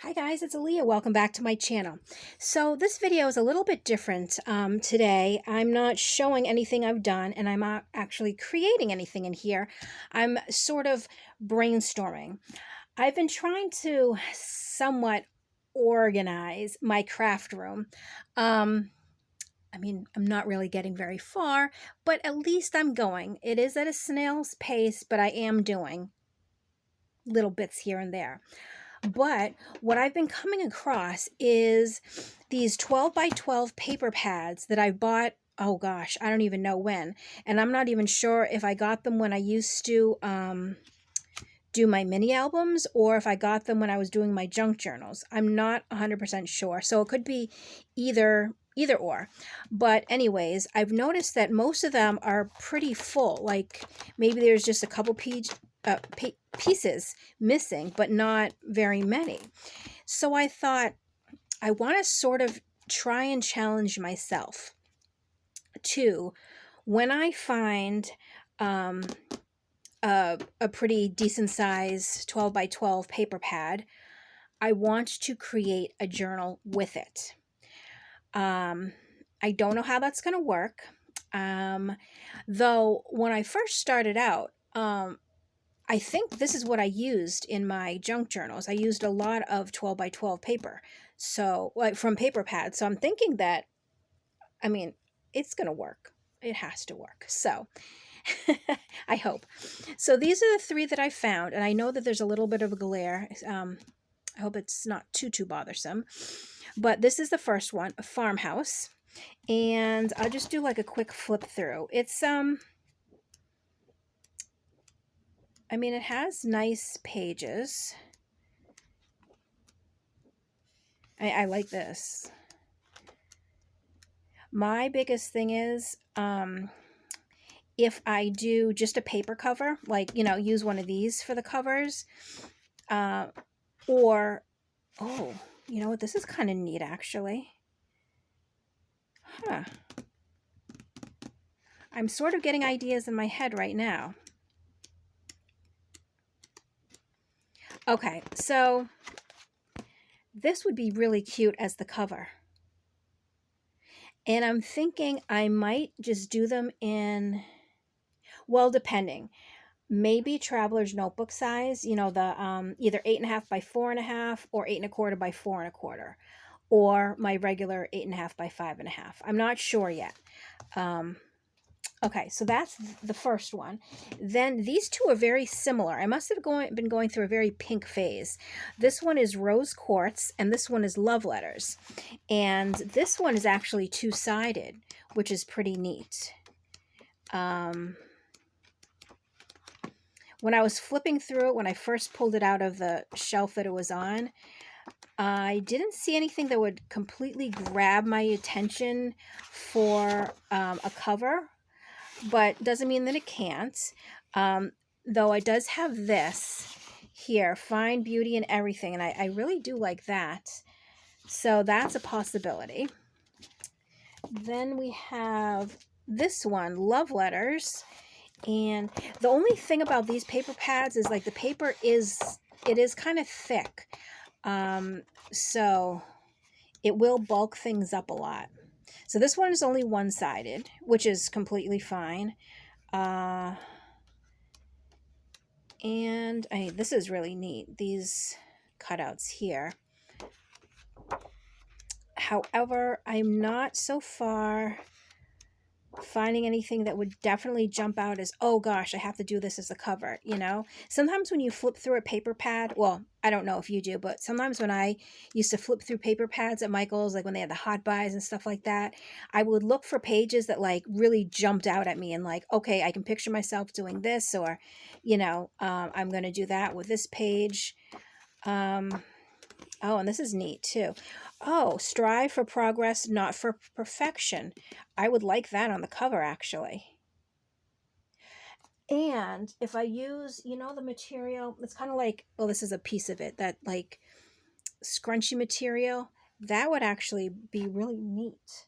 Hi guys, it's Alia. Welcome back to my channel. So this video is a little bit different today. I'm not showing anything I've done and I'm not actually creating anything in here. I'm sort of brainstorming. I've been trying to somewhat organize my craft room. I'm not really getting very far, but at least I'm going. It is at a snail's pace, but I am doing little bits here and there. But what I've been coming across is these 12 by 12 paper pads that I bought, oh gosh, I don't even know when. And I'm not even sure if I got them when I used to do my mini albums or if I got them when I was doing my junk journals. I'm not 100% sure. So it could be either or. But anyways, I've noticed that most of them are pretty full. Like maybe there's just a couple pieces missing, but not very many. So I thought I want to sort of try and challenge myself to, when I find a pretty decent size 12 by 12 paper pad, I want to create a journal with it. I don't know how that's going to work. Though when I first started out, I think this is what I used in my junk journals. I used a lot of 12 by 12 paper. So like from paper pads. So I'm thinking that, it's going to work. It has to work. So I hope. So these are the three that I found. And I know that there's a little bit of a glare. I hope it's not too bothersome. But this is the first one, a farmhouse. And I'll just do like a quick flip through. It's, it has nice pages. I like this. My biggest thing is, if I do just a paper cover, like, use one of these for the covers, or, oh, you know what, this is kind of neat, actually. Huh. I'm sort of getting ideas in my head right now. Okay, so this would be really cute as the cover. And I'm thinking I might just do them in, well, depending. Maybe Traveler's Notebook size, the either 8.5 by 4.5 or 8.25 by 4.25, or my regular 8.5 by 5.5. I'm not sure yet. Okay, so that's the first one. Then these two are very similar. I must have been going through a very pink phase. This one is Rose Quartz, and this one is Love Letters. And this one is actually two-sided, which is pretty neat. When I was flipping through it, when I first pulled it out of the shelf that it was on, I didn't see anything that would completely grab my attention for a cover. But doesn't mean that it can't. Though it does have this here, Find Beauty in Everything, and I really do like that. So that's a possibility. Then we have this one, Love Letters. And the only thing about these paper pads is like the paper is kind of thick. So it will bulk things up a lot. So this one is only one-sided, which is completely fine. And this is really neat, these cutouts here. However, I'm not so far finding anything that would definitely jump out as, oh gosh, I have to do this as a cover, Sometimes when you flip through a paper pad, well, I don't know if you do, but sometimes when I used to flip through paper pads at Michael's, like when they had the hot buys and stuff like that, I would look for pages that like really jumped out at me and like, okay, I can picture myself doing this, or, I'm going to do that with this page. Oh, and this is neat too. Oh, strive for progress, not for perfection. I would like that on the cover, actually. And if I use, the material, it's kind of like, well, this is a piece of it, that like scrunchy material, that would actually be really neat.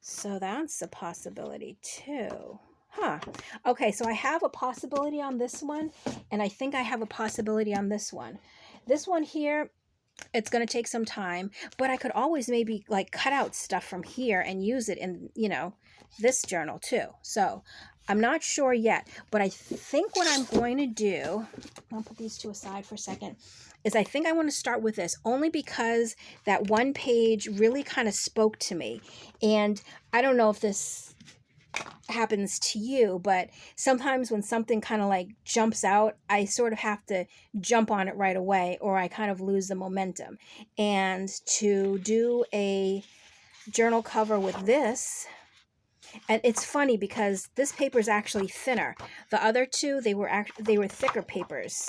So that's a possibility too. Huh. Okay, so I have a possibility on this one, and I think I have a possibility on this one. This one here, it's going to take some time, but I could always maybe like cut out stuff from here and use it in, you know, this journal too. So I'm not sure yet, but I think what I'm going to do, I'll put these two aside for a second, is I think I want to start with this only because that one page really kind of spoke to me. And I don't know if this happens to you, but sometimes when something kind of like jumps out, I sort of have to jump on it right away, or I kind of lose the momentum. And to do a journal cover with this, and it's funny because this paper is actually thinner. The other two, they were thicker papers.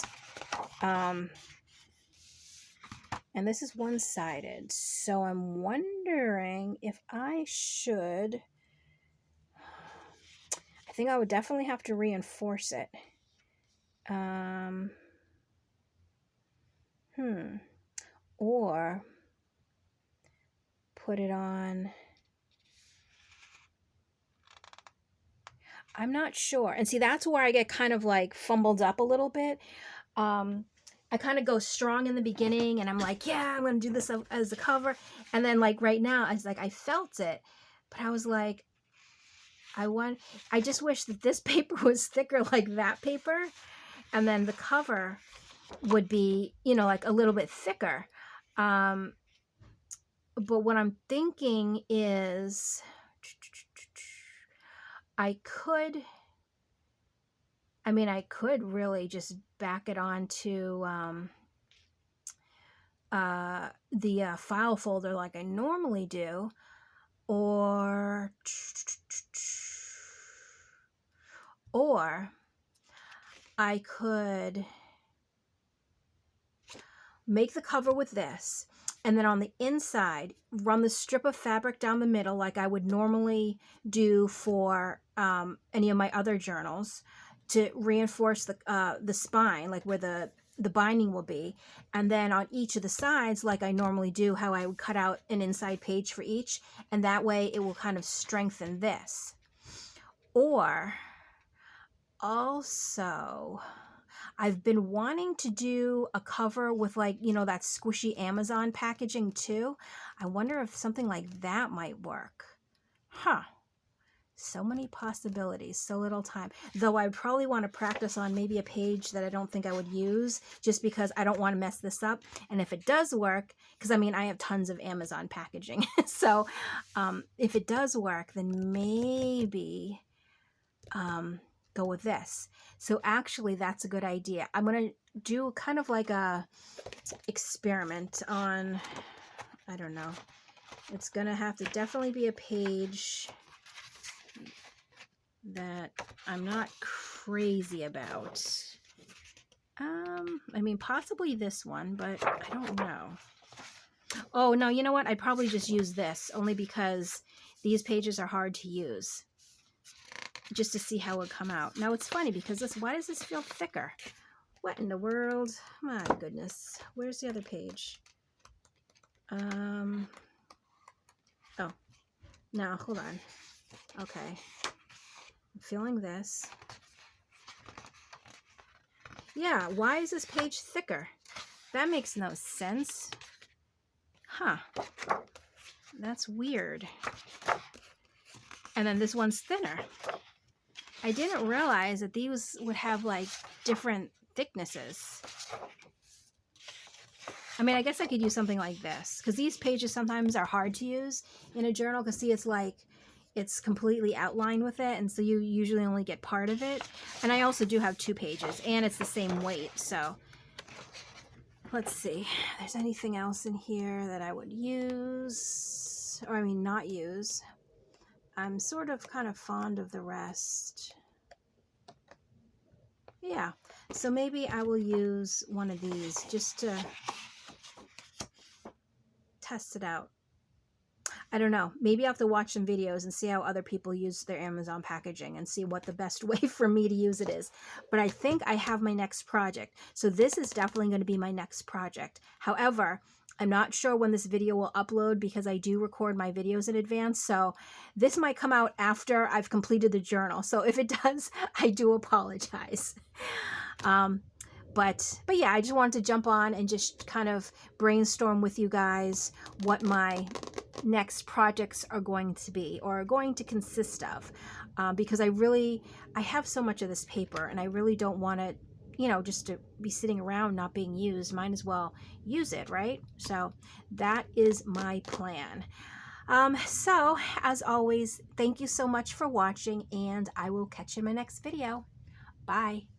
And this is one-sided. So I'm wondering if I should, I think I would definitely have to reinforce it. Or put it on, I'm not sure. And see, that's where I get kind of like fumbled up a little bit. I kind of go strong in the beginning and I'm like, yeah, I'm going to do this as a cover. And then like right now, I was like, I felt it, but I was like, I just wish that this paper was thicker like that paper. And then the cover would be, you know, like a little bit thicker. But what I'm thinking is I could really just back it onto the file folder like I normally do, or I could make the cover with this, and then on the inside run the strip of fabric down the middle like I would normally do for any of my other journals, to reinforce the spine, like where the binding will be. And then on each of the sides, like I normally do, how I would cut out an inside page for each, and that way it will kind of strengthen this. Or also, I've been wanting to do a cover with like, you know, that squishy Amazon packaging too. I wonder if something like that might work. So many possibilities, so little time. Though I probably want to practice on maybe a page that I don't think I would use, just because I don't want to mess this up. And if it does work, because I mean, I have tons of Amazon packaging. So if it does work, then maybe go with this. So actually, that's a good idea. I'm going to do kind of like a experiment on, I don't know. It's going to have to definitely be a page that I'm not crazy about. I mean, possibly this one, but I don't know. Oh, no, you know what? I'd probably just use this, only because these pages are hard to use, just to see how it would come out. Now, it's funny because why does this feel thicker? What in the world? My goodness. Where's the other page? Oh, no, hold on. Okay. Feeling this. Yeah, why is this page thicker? That makes no sense. That's weird. And then this one's thinner. I didn't realize that these would have like different thicknesses. I mean, I guess I could use something like this, because these pages sometimes are hard to use in a journal, because see, it's like it's completely outlined with it, and so you usually only get part of it. And I also do have 2 pages, and it's the same weight. So let's see if there's anything else in here that I would use, or I mean not use. I'm sort of kind of fond of the rest. Yeah, so maybe I will use one of these just to test it out. I don't know. Maybe I have to watch some videos and see how other people use their Amazon packaging and see what the best way for me to use it is. But I think I have my next project. So this is definitely going to be my next project. However, I'm not sure when this video will upload, because I do record my videos in advance. So this might come out after I've completed the journal. So if it does, I do apologize. But yeah, I just wanted to jump on and just kind of brainstorm with you guys what my next projects are going to be or are going to consist of, because I have so much of this paper and I really don't want it, you know, just to be sitting around not being used. Might as well use it, right? So that is my plan. So as always, thank you so much for watching, and I will catch you in my next video. Bye.